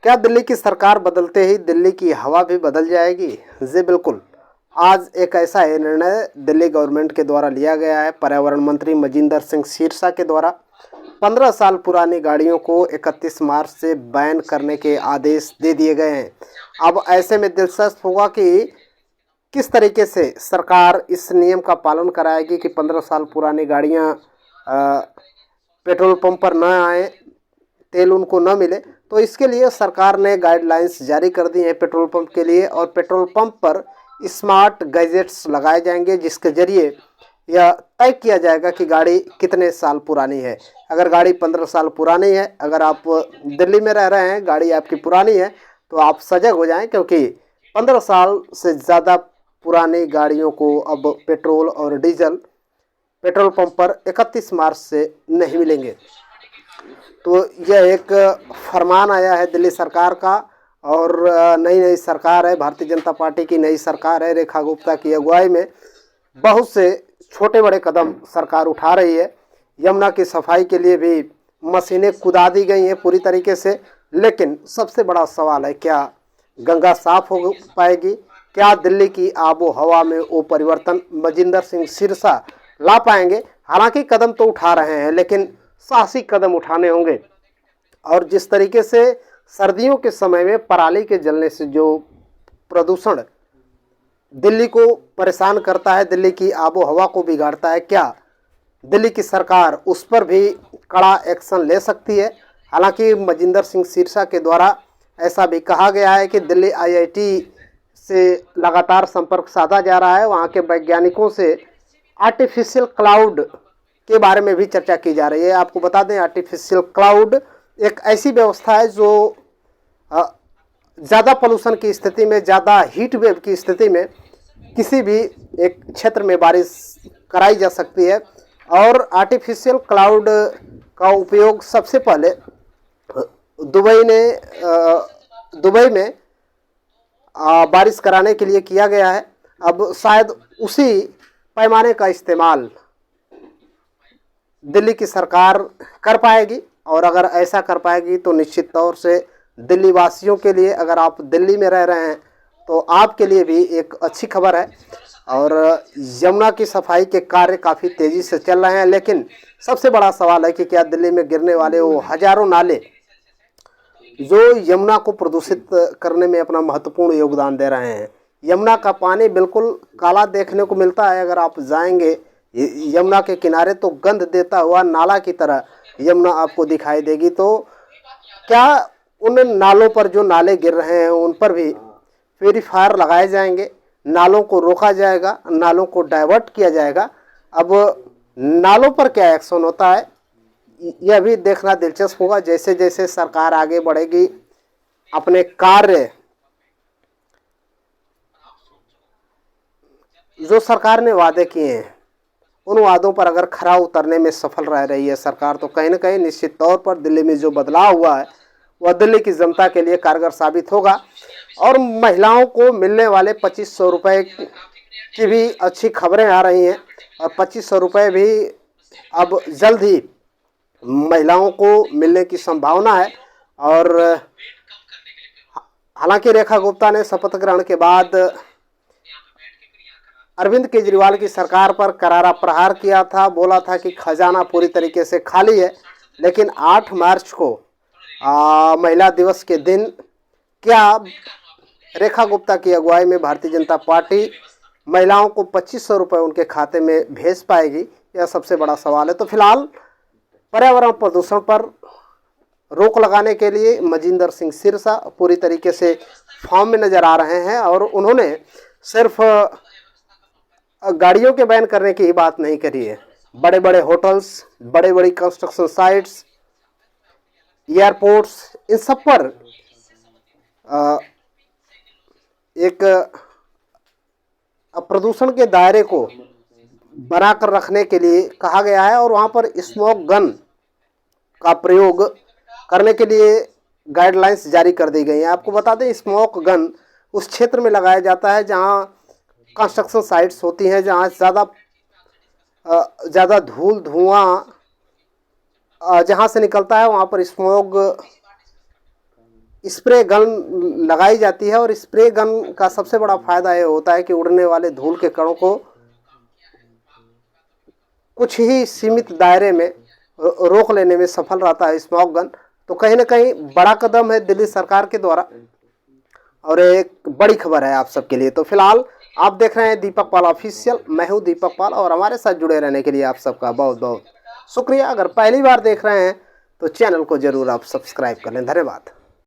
क्या दिल्ली की सरकार बदलते ही दिल्ली की हवा भी बदल जाएगी? जी बिल्कुल। आज एक ऐसा ही निर्णय दिल्ली गवर्नमेंट के द्वारा लिया गया है। पर्यावरण मंत्री मजिंदर सिंह सिरसा के द्वारा 15 साल पुरानी गाड़ियों को 31 मार्च से बैन करने के आदेश दे दिए गए हैं। अब ऐसे में दिलचस्प होगा कि किस तरीके से सरकार इस नियम का पालन कराएगी कि 15 साल पुरानी गाड़ियां पेट्रोल पंप पर न आए, तेल उनको न मिले। तो इसके लिए सरकार ने गाइडलाइंस जारी कर दी हैं पेट्रोल पंप के लिए, और पेट्रोल पंप पर स्मार्ट गैजेट्स लगाए जाएंगे जिसके ज़रिए यह तय किया जाएगा कि गाड़ी कितने साल पुरानी है। अगर गाड़ी 15 साल पुरानी है, अगर आप दिल्ली में रह रहे हैं, गाड़ी आपकी पुरानी है, तो आप सजग हो जाएं, क्योंकि 15 साल से ज़्यादा पुरानी गाड़ियों को अब पेट्रोल और डीजल पेट्रोल पंप पर 31 मार्च से नहीं मिलेंगे। तो यह एक फरमान आया है दिल्ली सरकार का, और नई सरकार है, भारतीय जनता पार्टी की नई सरकार है, रेखा गुप्ता की अगुवाई में बहुत से छोटे बड़े कदम सरकार उठा रही है। यमुना की सफाई के लिए भी मशीनें कुदा दी गई हैं पूरी तरीके से, लेकिन सबसे बड़ा सवाल है, क्या गंगा साफ हो पाएगी? क्या दिल्ली की आबो हवा में वो परिवर्तन मजिंदर सिंह सिरसा ला पाएंगे? हालांकि कदम तो उठा रहे हैं, लेकिन साहसिक कदम उठाने होंगे। और जिस तरीके से सर्दियों के समय में पराली के जलने से जो प्रदूषण दिल्ली को परेशान करता है, दिल्ली की आबो हवा को बिगाड़ता है, क्या दिल्ली की सरकार उस पर भी कड़ा एक्शन ले सकती है? हालांकि मजिंदर सिंह सिरसा के द्वारा ऐसा भी कहा गया है कि दिल्ली आईआईटी से लगातार संपर्क साधा जा रहा है, वहाँ के वैज्ञानिकों से आर्टिफिशियल क्लाउड के बारे में भी चर्चा की जा रही है। आपको बता दें, आर्टिफिशियल क्लाउड एक ऐसी व्यवस्था है जो ज़्यादा पोल्यूशन की स्थिति में, ज़्यादा हीट वेव की स्थिति में किसी भी एक क्षेत्र में बारिश कराई जा सकती है। और आर्टिफिशियल क्लाउड का उपयोग सबसे पहले दुबई में बारिश कराने के लिए किया गया है। अब शायद उसी पैमाने का इस्तेमाल दिल्ली की सरकार कर पाएगी, और अगर ऐसा कर पाएगी तो निश्चित तौर से दिल्ली वासियों के लिए, अगर आप दिल्ली में रह रहे हैं तो आपके लिए भी एक अच्छी खबर है। और यमुना की सफाई के कार्य काफ़ी तेज़ी से चल रहे हैं, लेकिन सबसे बड़ा सवाल है कि क्या दिल्ली में गिरने वाले वो हजारों नाले जो यमुना को प्रदूषित करने में अपना महत्वपूर्ण योगदान दे रहे हैं। यमुना का पानी बिल्कुल काला देखने को मिलता है। अगर आप जाएंगे यमुना के किनारे तो गंध देता हुआ नाला की तरह यमुना आपको दिखाई देगी। तो क्या उन नालों पर, जो नाले गिर रहे हैं, उन पर भी प्यूरीफायर लगाए जाएंगे, नालों को रोका जाएगा, नालों को डाइवर्ट किया जाएगा? अब नालों पर क्या एक्शन होता है, यह भी देखना दिलचस्प होगा। जैसे जैसे सरकार आगे बढ़ेगी, अपने कार्य जो सरकार ने वादे किए हैं, उन वादों पर अगर खरा उतरने में सफल रह रही है सरकार, तो कहीं ना कहीं निश्चित तौर पर दिल्ली में जो बदलाव हुआ है वह दिल्ली की जनता के लिए कारगर साबित होगा। और महिलाओं को मिलने वाले 2500 रुपये की भी अच्छी खबरें आ रही हैं, और 2500 रुपये भी अब जल्द ही महिलाओं को मिलने की संभावना है। और हालांकि रेखा गुप्ता ने शपथ ग्रहण के बाद अरविंद केजरीवाल की सरकार पर करारा प्रहार किया था, बोला था कि खजाना पूरी तरीके से खाली है। लेकिन 8 मार्च को महिला दिवस के दिन क्या रेखा गुप्ता की अगुवाई में भारतीय जनता पार्टी महिलाओं को 2500 रुपये उनके खाते में भेज पाएगी? यह सबसे बड़ा सवाल है। तो फिलहाल पर्यावरण प्रदूषण पर रोक लगाने के लिए मजिंदर सिंह सिरसा पूरी तरीके से फॉर्म में नज़र आ रहे हैं, और उन्होंने सिर्फ गाड़ियों के बैन करने की ही बात नहीं करी है। बड़े बड़े होटल्स, बड़े बड़ी कंस्ट्रक्शन साइट्स, एयरपोर्ट्स, इन सब पर एक प्रदूषण के दायरे को बनाकर रखने के लिए कहा गया है, और वहाँ पर स्मोक गन का प्रयोग करने के लिए गाइडलाइंस जारी कर दी गई हैं। आपको बता दें, स्मोक गन उस क्षेत्र में लगाया जाता है जहाँ कंस्ट्रक्शन साइट्स होती हैं, जहाँ ज़्यादा धूल धुआं जहाँ से निकलता है, वहाँ पर स्मोक स्प्रे गन लगाई जाती है और स्प्रे गन का सबसे बड़ा फायदा ये होता है कि उड़ने वाले धूल के कणों को कुछ ही सीमित दायरे में रोक लेने में सफल रहता है स्मॉग गन। तो कहीं ना कहीं बड़ा कदम है दिल्ली सरकार के द्वारा और एक बड़ी खबर है आप सबके लिए। तो फिलहाल आप देख रहे हैं दीपक पाल ऑफिशियल। मैं हूं दीपक पाल और हमारे साथ जुड़े रहने के लिए आप सबका बहुत बहुत शुक्रिया। अगर पहली बार देख रहे हैं तो चैनल को जरूर आप सब्सक्राइब कर लें। धन्यवाद।